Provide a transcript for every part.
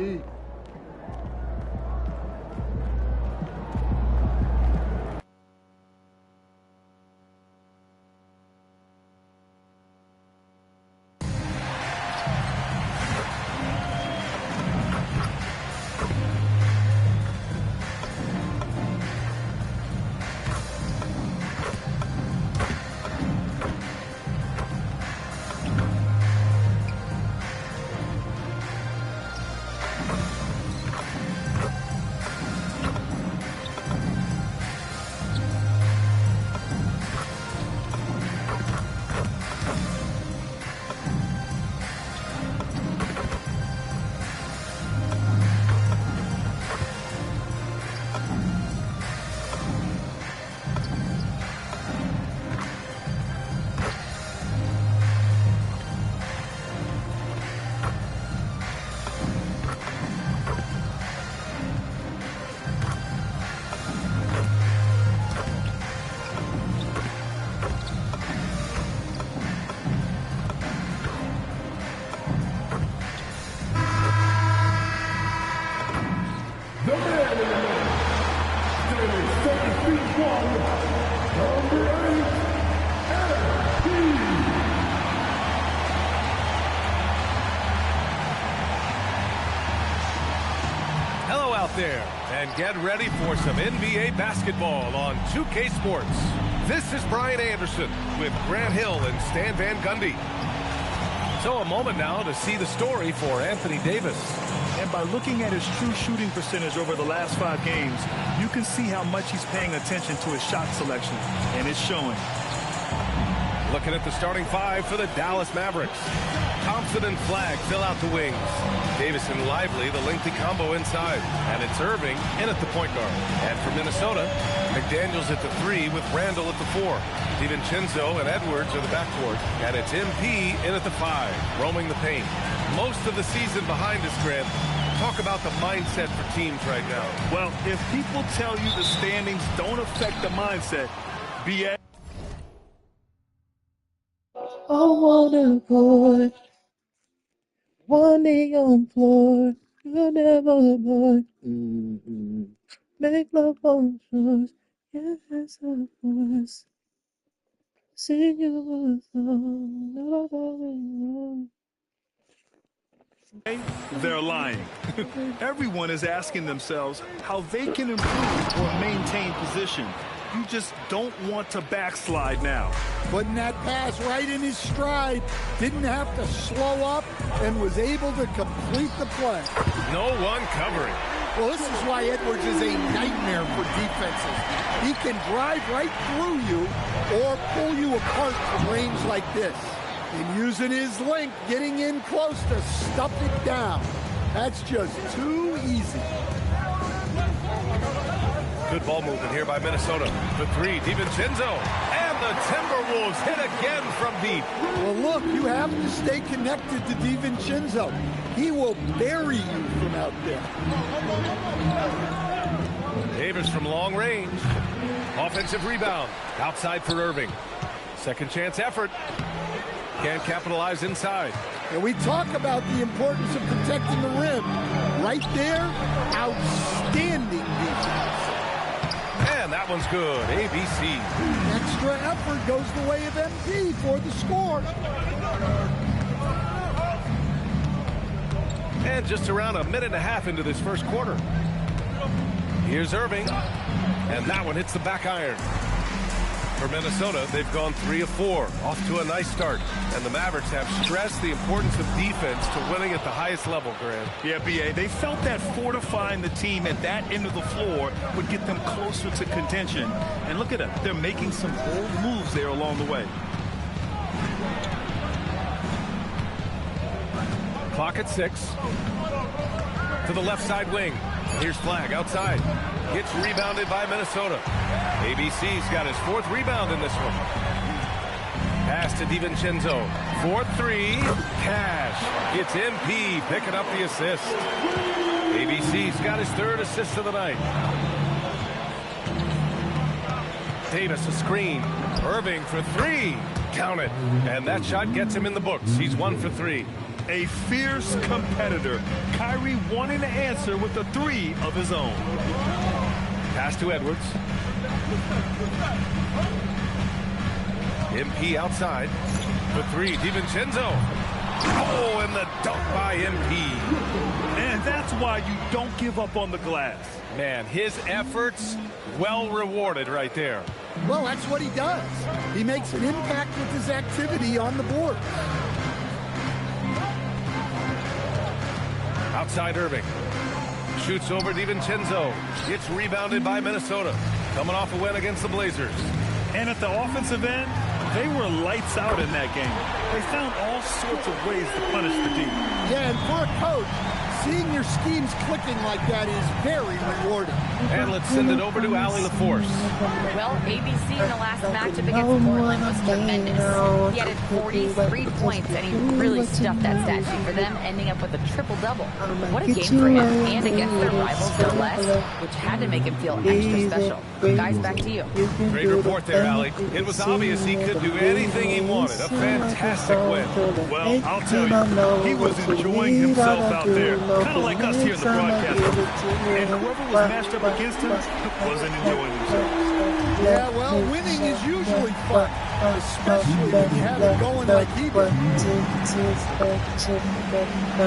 MP. There and get ready for some NBA basketball on 2K Sports. This is Brian Anderson with Grant Hill and Stan Van Gundy. So a moment now to see the story for Anthony Davis. And by looking at his true shooting percentage over the last 5 games, you can see how much he's paying attention to his shot selection, and it's showing. Looking at the starting 5 for the Dallas Mavericks. Thompson and Flagg fill out the wings. Davis and Lively, the lengthy combo inside. And it's Irving in at the point guard. And for Minnesota, McDaniels at the 3 with Randall at the 4. DiVincenzo and Edwards are the backcourt. And it's MP in at the 5, roaming the paint. Most of the season behind us, Grant. Talk about the mindset for teams right now. Well, if people tell you the standings don't affect the mindset, BS. I wanna boy, one day on floor, you never boy. Make love on shores, yes of course. Sing you a song, They're lying. Everyone is asking themselves how they can improve or maintain position. You just don't want to backslide now. Putting that pass right in his stride. Didn't have to slow up and was able to complete the play. No one covering. Well, this is why Edwards is a nightmare for defenses. He can drive right through you or pull you apart from range like this. And using his length, getting in close to stuff it down. That's just too easy. Good ball movement here by Minnesota. The 3, DiVincenzo. And the Timberwolves hit again from deep. Well, look, you have to stay connected to DiVincenzo. He will bury you from out there. Davis from long range. Offensive rebound. Outside for Irving. Second chance effort. Can't capitalize inside. And we talk about the importance of protecting the rim. Right there, outstanding defense. And that one's good. ABC. Extra effort goes the way of MP for the score. And just around a minute and a half into this first quarter. Here's Irving. And that one hits the back iron. For Minnesota, they've gone 3 of 4, off to a nice start. And the Mavericks have stressed the importance of defense to winning at the highest level, Grant. Yeah, B.A., they felt that fortifying the team at that end of the floor would get them closer to contention. And look at them. They're making some bold moves there along the way. Clock at 6. To the left side wing. Here's Flagg outside. Gets rebounded by Minnesota. ABC's got his 4th rebound in this one. Pass to DiVincenzo. 4-3. Cash. Gets MP picking up the assist. ABC's got his 3rd assist of the night. Davis a screen. Irving for 3. Count it. And that shot gets him in the books. He's 1 for 3. A fierce competitor. Kyrie wanting to answer with a three of his own. Pass to Edwards. MP outside. The three, DiVincenzo. Oh, and the dunk by MP. And that's why you don't give up on the glass. Man, his efforts well rewarded right there. Well, that's what he does. He makes an impact with his activity on the board. Outside Irving. Shoots over DiVincenzo. Gets rebounded by Minnesota. Coming off a win against the Blazers. And at the offensive end, they were lights out in that game. They found all sorts of ways to punish the D. Yeah, and for a coach, seeing your schemes clicking like that is very rewarding. And let's send it over to Allie LaForce. Well, ABC in the last matchup against Portland was tremendous. He added 43 points, and he really stuffed that stat sheet for them, ending up with a triple-double. What a game for him, and against their rivals, no less, which had to make him feel extra special. Guys, back to you. Great report there, Allie. It was obvious he could do anything he wanted. A fantastic win. Well, I'll tell you, he was enjoying himself out there. Kind of like us here in the broadcast. And whoever was matched up against him wasn't enjoying himself. Yeah, well, winning is usually fun, especially when you have it going like he did.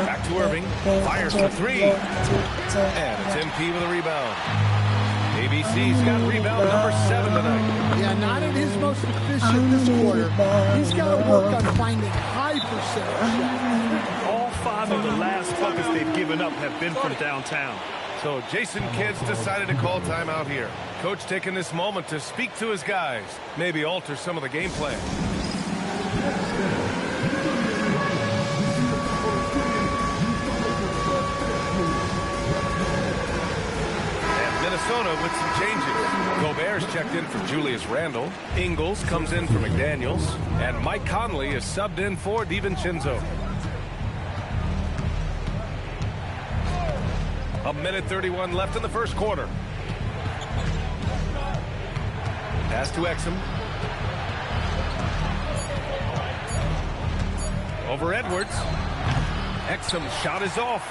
Back to Irving. Fires for three. And it's MP with a rebound. ABC's got rebound number 7 tonight. Yeah, not at his most efficient this quarter. He's got to work on finding high percentage. All 5 of the last buckets they've given up have been from downtown. So Jason Kidd's decided to call timeout here. Coach taking this moment to speak to his guys, maybe alter some of the game plan. And Minnesota with some changes. Gobert's checked in for Julius Randle. Ingles comes in for McDaniels. And Mike Conley is subbed in for DiVincenzo. A minute 31 left in the first quarter. Pass to Exum. Over Edwards. Exum's shot is off.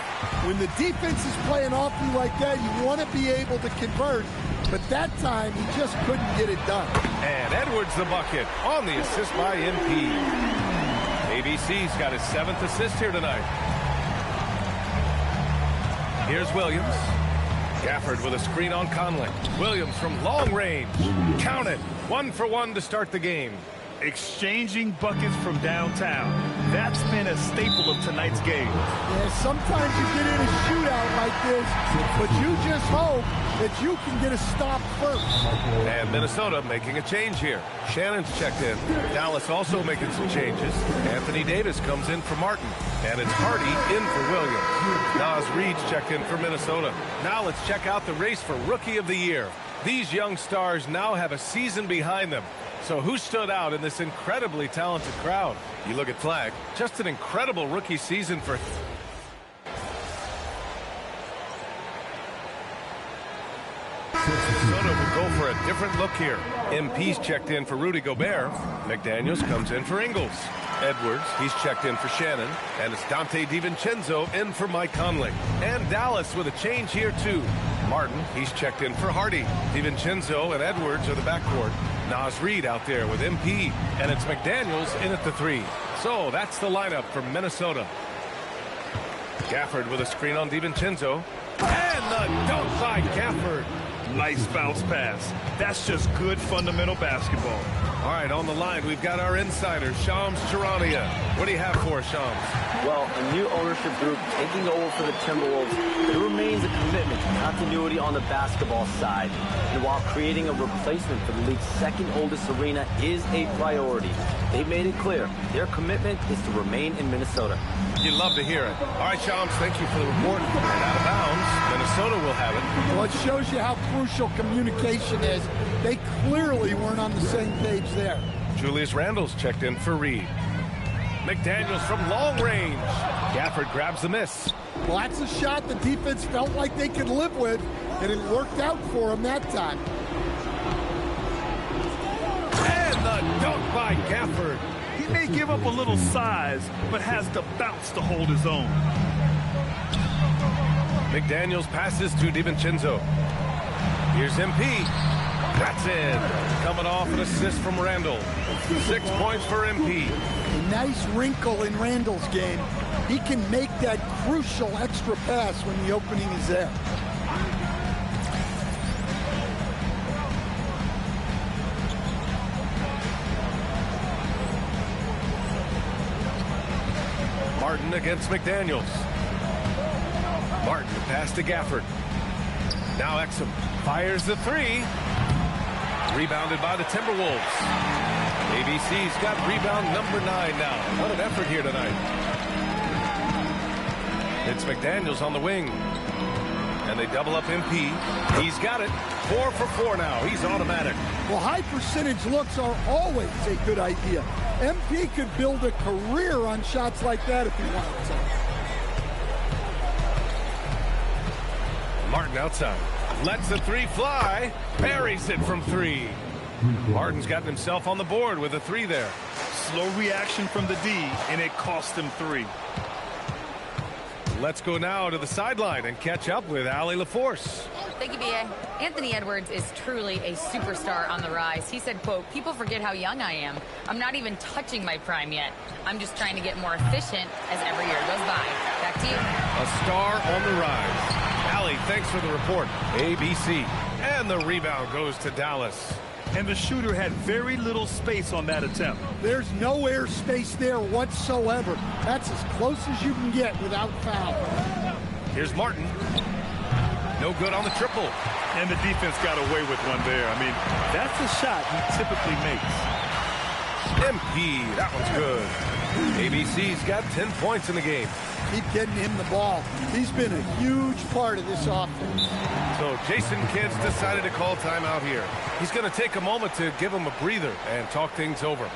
When the defense is playing off you like that, you want to be able to convert. But that time, he just couldn't get it done. And Edwards the bucket on the assist by MP. ABC's got his 7th assist here tonight. Here's Williams. Gafford with a screen on Conley. Williams from long range. Count it. 1 for 1 to start the game. Exchanging buckets from downtown. That's been a staple of tonight's game. Yeah, sometimes you get in a shootout like this, but you just hope that you can get a stop first. And Minnesota making a change here. Shannon's checked in. Dallas also making some changes. Anthony Davis comes in for Martin. And it's Hardy in for Williams. Nas Reed's checked in for Minnesota. Now let's check out the race for Rookie of the Year. These young stars now have a season behind them. So who stood out in this incredibly talented crowd? You look at Flag, just an incredible rookie season for... Minnesota will go for a different look here. MP's checked in for Rudy Gobert. McDaniels comes in for Ingles. Edwards, he's checked in for Shannon. And it's Dante DiVincenzo in for Mike Conley. And Dallas with a change here too. Martin, he's checked in for Hardy. DiVincenzo and Edwards are the backcourt. Nas Reed out there with MP. And it's McDaniels in at the 3. So that's the lineup for Minnesota. Gafford with a screen on DiVincenzo. And the dunk by Gafford. Nice bounce pass. That's just good fundamental basketball. All right, on the line, we've got our insider, Shams Charania. What do you have for us, Shams? Well, a new ownership group taking over for the Timberwolves. There remains a commitment to continuity on the basketball side. And while creating a replacement for the league's second oldest arena is a priority, they've made it clear their commitment is to remain in Minnesota. You'd love to hear it. All right, Shams, thank you for the report. And out of bounds, Minnesota will have it. Well, it shows you how crucial communication is. They clearly weren't on the same page there. Julius Randle's checked in for Reed. McDaniels from long range. Gafford grabs the miss. Well, that's a shot the defense felt like they could live with, and it worked out for them that time. And the dunk by Gafford. He may give up a little size, but has the bounce to hold his own. McDaniels passes to DiVincenzo. Here's MP. That's in. Coming off an assist from Randall. 6 points for MP. A nice wrinkle in Randall's game. He can make that crucial extra pass when the opening is there. Martin against McDaniels. Martin pass to Gafford. Now Exum fires the three. Rebounded by the Timberwolves. ABC's got rebound number 9 now. What an effort here tonight. It's McDaniels on the wing. And they double up MP. He's got it. 4 for 4 now. He's automatic. Well, high percentage looks are always a good idea. MP could build a career on shots like that if he wanted to. Martin outside. Lets the three fly. Buries it from 3. Martin's gotten himself on the board with a 3 there. Slow reaction from the D, and it cost him 3. Let's go now to the sideline and catch up with Allie LaForce. Thank you, B.A. Anthony Edwards is truly a superstar on the rise. He said, quote, "People forget how young I am. I'm not even touching my prime yet. I'm just trying to get more efficient as every year goes by." Back to you. A star on the rise. Allie, thanks for the report. ABC. And the rebound goes to Dallas. And the shooter had very little space on that attempt. There's no air space there whatsoever. That's as close as you can get without foul. Here's Martin. No good on the triple. And the defense got away with one there. I mean, that's a shot he typically makes. MP, that one's good. ABC's got 10 points in the game. Keep getting him the ball. He's been a huge part of this offense. So Jason Kidd's decided to call timeout here. He's going to take a moment to give him a breather and talk things over.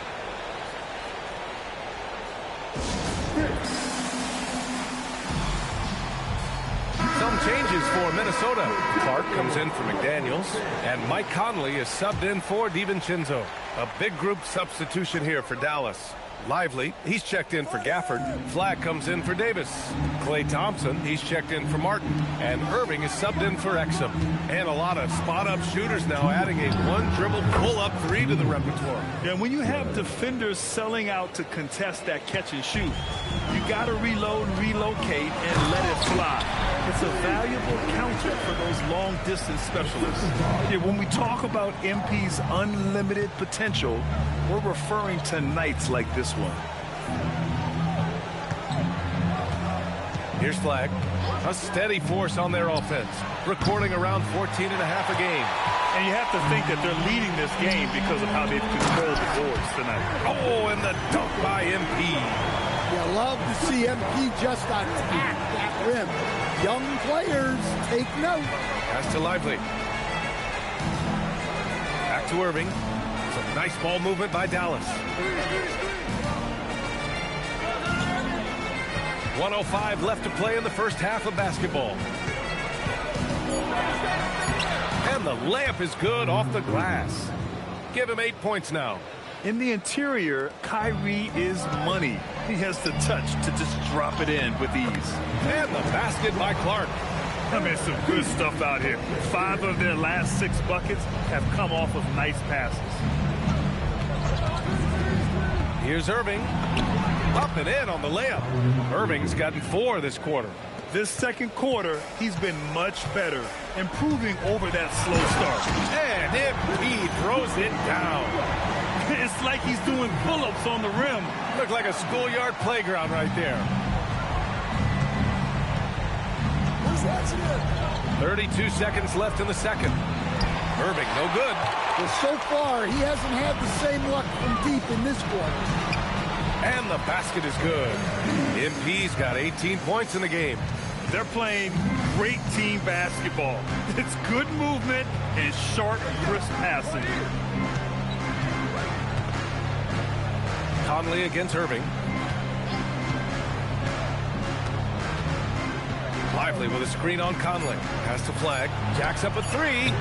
Some changes for Minnesota. Clark comes in for McDaniels, and Mike Conley is subbed in for DiVincenzo. A big group substitution here for Dallas. Lively, he's checked in for Gafford. Flagg comes in for Davis. Klay Thompson, he's checked in for Martin. And Irving is subbed in for Exum. And a lot of spot-up shooters now adding a one-dribble pull-up 3 to the repertoire. And when you have defenders selling out to contest that catch and shoot, you got to reload and relocate and let it fly. It's a valuable counter for those long-distance specialists. Yeah, when we talk about MP's unlimited potential, we're referring to nights like this one. Here's Flagg. A steady force on their offense, recording around 14 and a half a game. And you have to think that they're leading this game because of how they've controlled the boards tonight. Oh, and the dunk by MP. You love to see MP just attack that rim. Young players, take note. Pass to Lively. Back to Irving. Some nice ball movement by Dallas. 1:05 left to play in the first half of basketball. And the layup is good off the glass. Give him 8 points now. In the interior, Kyrie is money. He has the touch to just drop it in with ease. And the basket by Clark. I mean, some good stuff out here. 5 of their last 6 buckets have come off of nice passes. Here's Irving. Up and in on the layup. Irving's gotten 4 this quarter. This second quarter, he's been much better, improving over that slow start. And MP throws it down. It's like he's doing pull-ups on the rim. Looked like a schoolyard playground right there. 32 seconds left in the second. Irving, no good. Well, so far, he hasn't had the same luck from deep in this quarter. And the basket is good. MP's got 18 points in the game. They're playing great team basketball. It's good movement and sharp, crisp passing. Conley against Irving. Lively with a screen on Conley. Pass to Flagg. Jacks up a 3.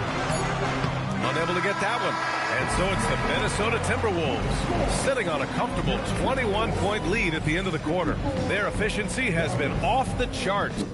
Unable to get that one. And so it's the Minnesota Timberwolves sitting on a comfortable 21-point lead at the end of the quarter. Their efficiency has been off the charts.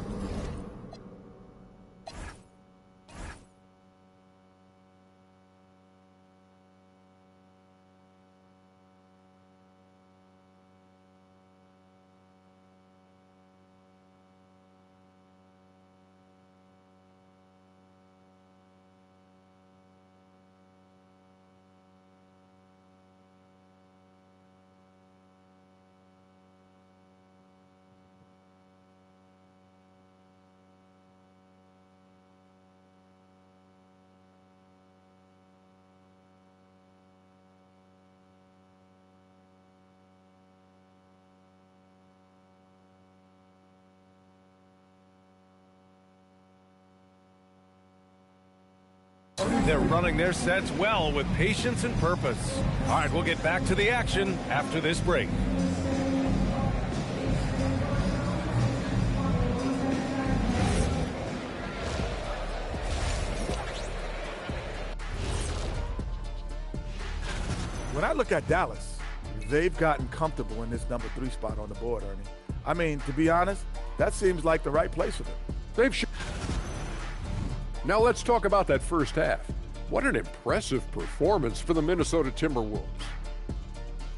They're running their sets well with patience and purpose. All right, we'll get back to the action after this break. When I look at Dallas, they've gotten comfortable in this number 3 spot on the board, Ernie. I mean, to be honest, that seems like the right place for them. Now let's talk about that first half. What an impressive performance for the Minnesota Timberwolves.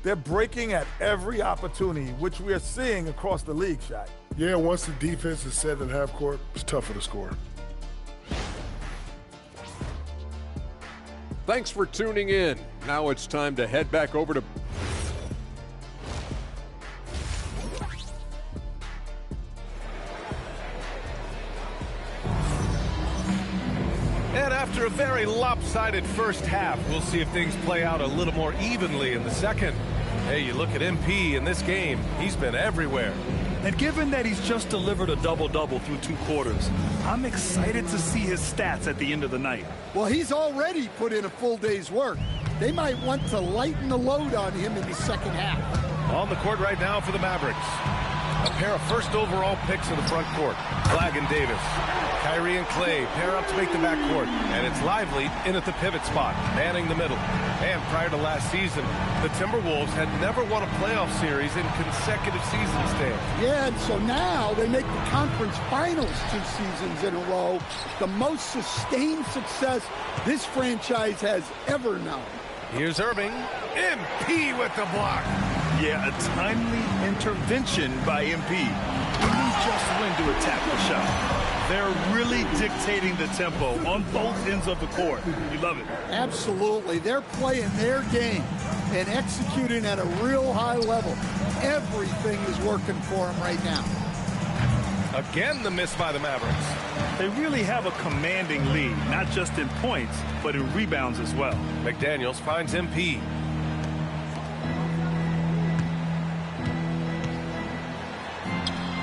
They're breaking at every opportunity, which we are seeing across the league, Shaq. Yeah, once the defense is set in half court, it's tougher to score. Thanks for tuning in. Now it's time to head back over to... And after a very lopsided first half, we'll see if things play out a little more evenly in the second. Hey, you look at MP in this game, he's been everywhere. And given that he's just delivered a double-double through 2 quarters, I'm excited to see his stats at the end of the night. Well, he's already put in a full day's work. They might want to lighten the load on him in the second half. On the court right now for the Mavericks. A pair of first overall picks in the front court. Flagg and Davis. Kyrie and Clay pair up to make the backcourt. And it's Lively in at the pivot spot, manning the middle. And prior to last season, the Timberwolves had never won a playoff series in consecutive seasons, Dan. Yeah, and so now they make the conference finals 2 seasons in a row. The most sustained success this franchise has ever known. Here's Irving. MP with the block. Yeah, a timely intervention by MP. He knew just when to attack the shot. They're really dictating the tempo on both ends of the court. You love it. Absolutely. They're playing their game and executing at a real high level. Everything is working for them right now. Again, the miss by the Mavericks. They really have a commanding lead, not just in points, but in rebounds as well. McDaniels finds MP.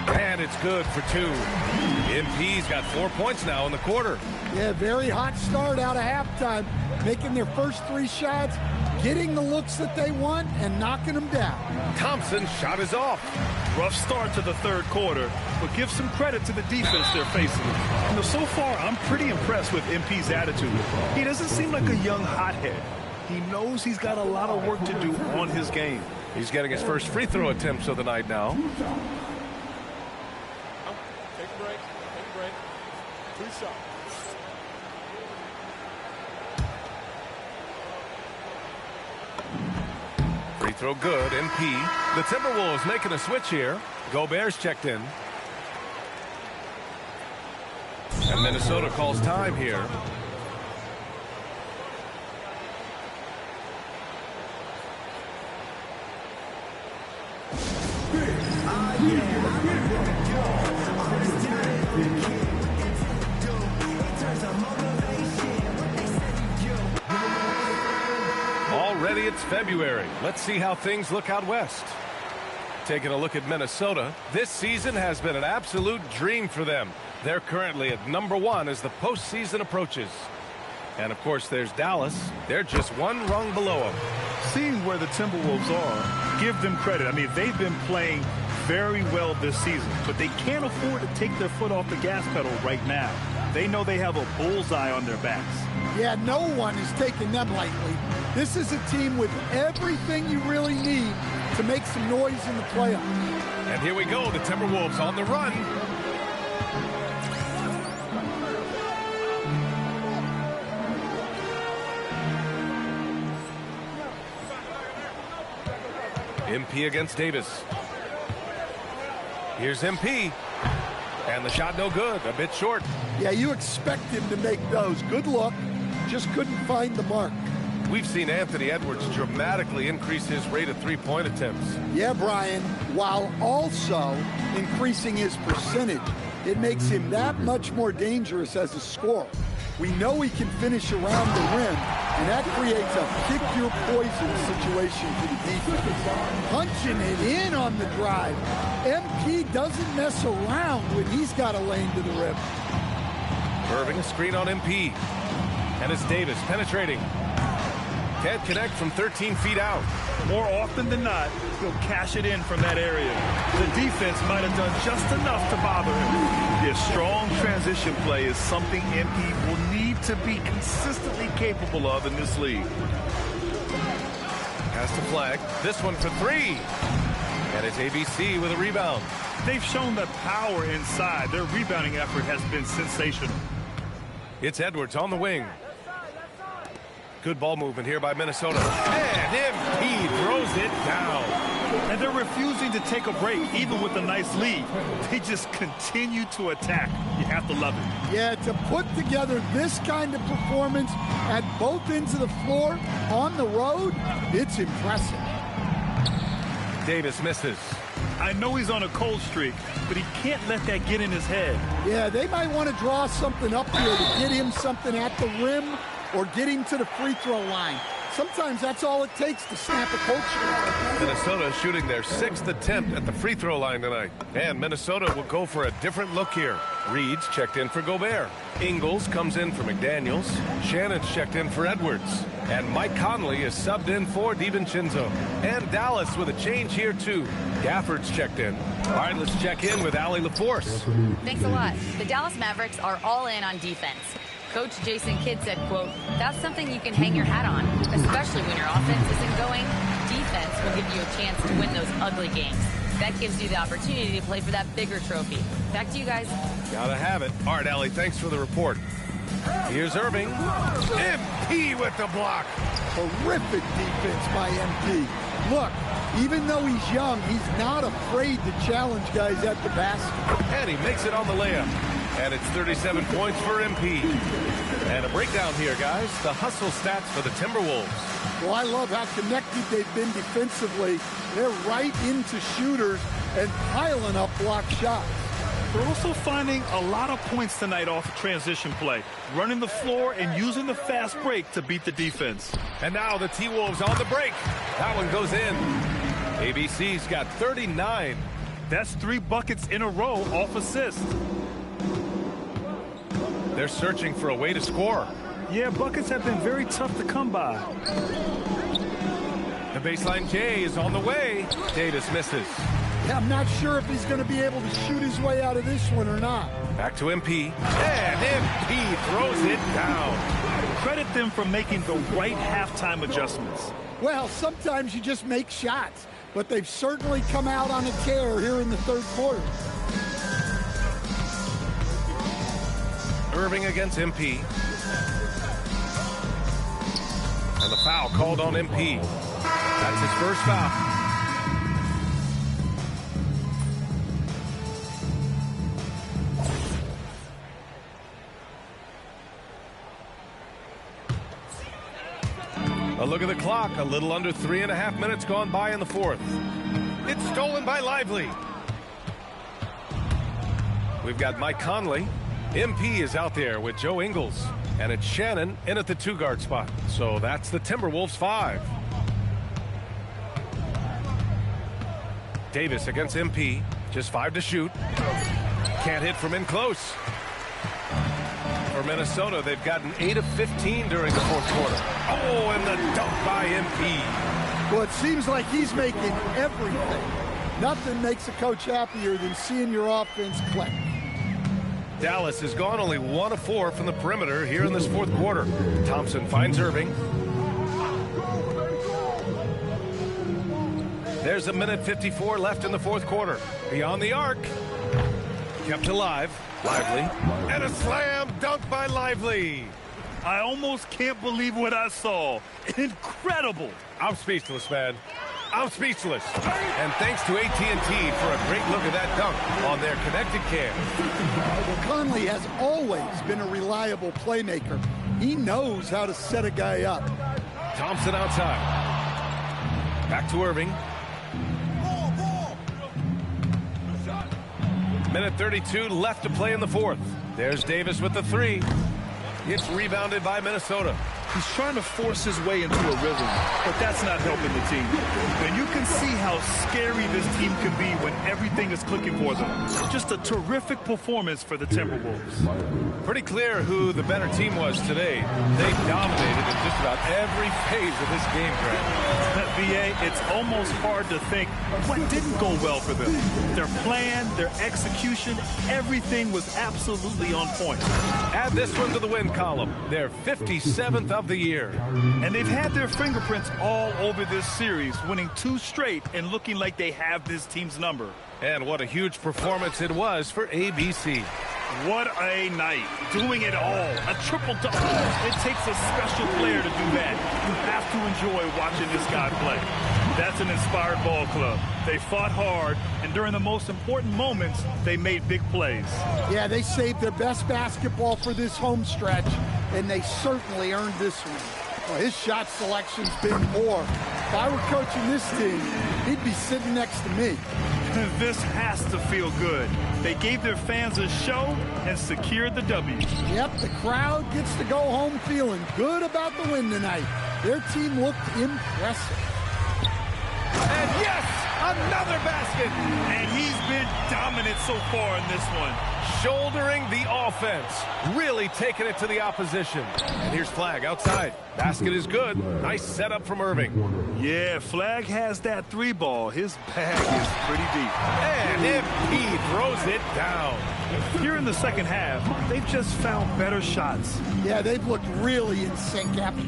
And it's good for 2. MP's got 4 points now in the quarter. Yeah, very hot start out of halftime. Making their first 3 shots, getting the looks that they want, and knocking them down. Thompson's shot is off. Rough start to the third quarter, but give some credit to the defense they're facing. You know, so far, I'm pretty impressed with MP's attitude. He doesn't seem like a young hothead. He knows he's got a lot of work to do on his game. He's getting his first free throw attempts of the night now. Take a break. 2 shots. Free throw good, MP. The Timberwolves making a switch here. Gobert's checked in. And Minnesota calls time here. Already it's February. Let's see how things look out west. Taking a look at Minnesota, this season has been an absolute dream for them. They're currently at number 1 as the postseason approaches. And of course there's Dallas. They're just 1 rung below them. Seeing where the Timberwolves are, give them credit. I mean, they've been playing very well this season, but they can't afford to take their foot off the gas pedal right now. They know they have a bullseye on their backs. Yeah, no one is taking them lightly. This is a team with everything you really need to make some noise in the playoffs. And here we go, the Timberwolves on the run. MP against Davis. Here's MP. And the shot no good, a bit short. Yeah, you expect him to make those. Good look, just couldn't find the mark. We've seen Anthony Edwards dramatically increase his rate of three-point attempts. Yeah, Brian, while also increasing his percentage. It makes him that much more dangerous as a scorer. We know he can finish around the rim, and that creates a pick-your-poison situation for the defense. Punching it in on the drive. MP doesn't mess around when he's got a lane to the rim. Irving a screen on MP. And it's Davis penetrating. Can't connect from 13 feet out. More often than not, he'll cash it in from that area. The defense might have done just enough to bother him. His strong transition play is something MP will need to be consistently capable of in this league. Has to flag. This one for three. And it's ABC with a rebound. They've shown the power inside. Their rebounding effort has been sensational. It's Edwards on the wing. Good ball movement here by Minnesota. And MP throws it down. And they're refusing to take a break, even with a nice lead. They just continue to attack. You have to love it. Yeah, to put together this kind of performance at both ends of the floor on the road, it's impressive. Davis misses. I know he's on a cold streak, but he can't let that get in his head. Yeah, they might want to draw something up here to get him something at the rim or get him to the free throw line. Sometimes that's all it takes to snap a cold streak. Minnesota shooting their 6th attempt at the free throw line tonight. And Minnesota will go for a different look here. Reed's checked in for Gobert. Ingles comes in for McDaniels. Shannon's checked in for Edwards. And Mike Conley is subbed in for DiVincenzo. And Dallas with a change here too. Gafford's checked in. All right, let's check in with Allie LaForce. Thanks a lot. The Dallas Mavericks are all in on defense. Coach Jason Kidd said, quote, "That's something you can hang your hat on, especially when your offense isn't going. Defense will give you a chance to win those ugly games. That gives you the opportunity to play for that bigger trophy." Back to you guys. Gotta have it. All right, Allie, thanks for the report. Here's Irving. MP with the block. Terrific defense by MP. Look, even though he's young, he's not afraid to challenge guys at the basket. And he makes it on the layup. And it's 37 points for MP. And a breakdown here, guys. The hustle stats for the Timberwolves. Well, I love how connected they've been defensively. They're right into shooters and piling up block shots. They're also finding a lot of points tonight off of transition play, running the floor and using the fast break to beat the defense. And now the T-Wolves on the break. That one goes in. ABC's got 39. That's 3 buckets in a row off assist. They're searching for a way to score. Yeah, buckets have been very tough to come by. The baseline J is on the way. Davis misses. Yeah, I'm not sure if he's going to be able to shoot his way out of this one or not. Back to MP. And MP throws it down. Credit them for making the right halftime adjustments. Well, sometimes you just make shots, but they've certainly come out on a tear here in the third quarter. Irving against MP. And the foul called on MP. That's his first foul. A look at the clock. A little under 3.5 minutes gone by in the fourth. It's stolen by Lively. We've got Mike Conley. MP is out there with Joe Ingles. And it's Shannon in at the 2-guard spot. So that's the Timberwolves 5. Davis against MP. Just 5 to shoot. Can't hit from in close. For Minnesota, they've gotten 8 of 15 during the fourth quarter. Oh, and the dunk by MP. Well, it seems like he's making everything. Nothing makes a coach happier than seeing your offense click. Dallas has gone only 1 of 4 from the perimeter here in this fourth quarter. Thompson finds Irving. There's 1:54 left in the fourth quarter. Beyond the arc. Kept alive. Lively. And a slam dunk by Lively. I almost can't believe what I saw. Incredible. I'm speechless, man. I'm speechless. And thanks to AT&T for a great look at that dunk on their connected cam. Well, Conley has always been a reliable playmaker. He knows how to set a guy up. Thompson outside. Back to Irving. Minute 32 left to play in the fourth. There's Davis with the three. It's rebounded by Minnesota. He's trying to force his way into a rhythm, but that's not helping the team. And you can see how scary this team can be when everything is clicking for them. Just a terrific performance for the Timberwolves. Pretty clear who the better team was today. They dominated in just about every phase of this game, Grant. BA, it's almost hard to think what didn't go well for them. Their plan, their execution, everything was absolutely on point. Add this one to the win column. They're 57th of the year. And they've had their fingerprints all over this series, winning 2 straight and looking like they have this team's number. And what a huge performance it was for ABC. What a night. Doing it all. A triple-double. It takes a special player to do that. You have to enjoy watching this guy play. That's an inspired ball club. They fought hard, and during the most important moments, they made big plays. Yeah, they saved their best basketball for this home stretch, and they certainly earned this one. Well, his shot selection's been more. If I were coaching this team, he'd be sitting next to me. This has to feel good. They gave their fans a show and secured the W. Yep, the crowd gets to go home feeling good about the win tonight. Their team looked impressive. And yes, another basket. And he's been dominant so far in this one. Shouldering the offense, really taking it to the opposition. And here's Flag outside. Basket is good. Nice setup from Irving. Yeah, Flag has that 3 ball. His bag is pretty deep. And if he throws it down. Here in the second half, they've just found better shots. Yeah, they've looked really in sync after.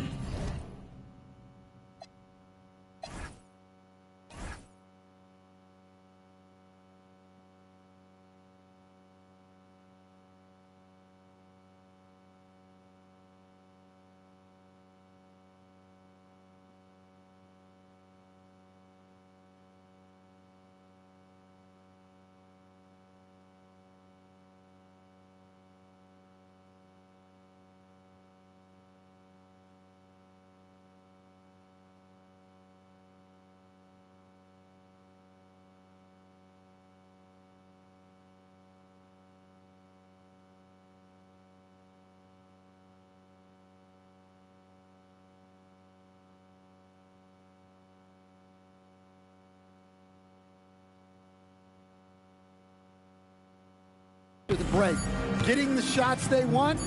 The break, getting the shots they want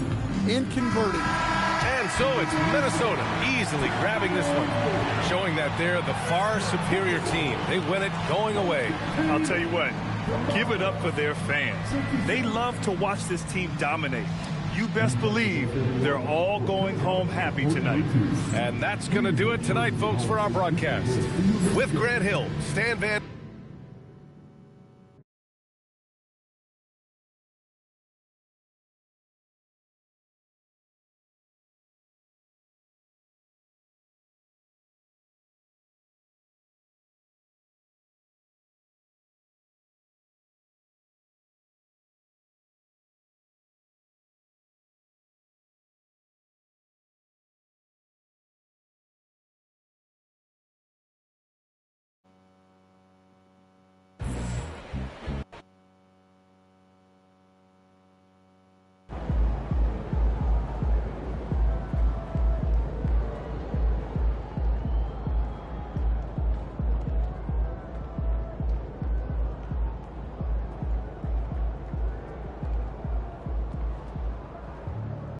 and converting. And so it's Minnesota easily grabbing this one, showing that they're the far superior team. They win it going away. I'll tell you what, give it up for their fans. They love to watch this team dominate. You best believe they're all going home happy tonight. And that's going to do it tonight, folks, for our broadcast. With Grant Hill, Stan Van...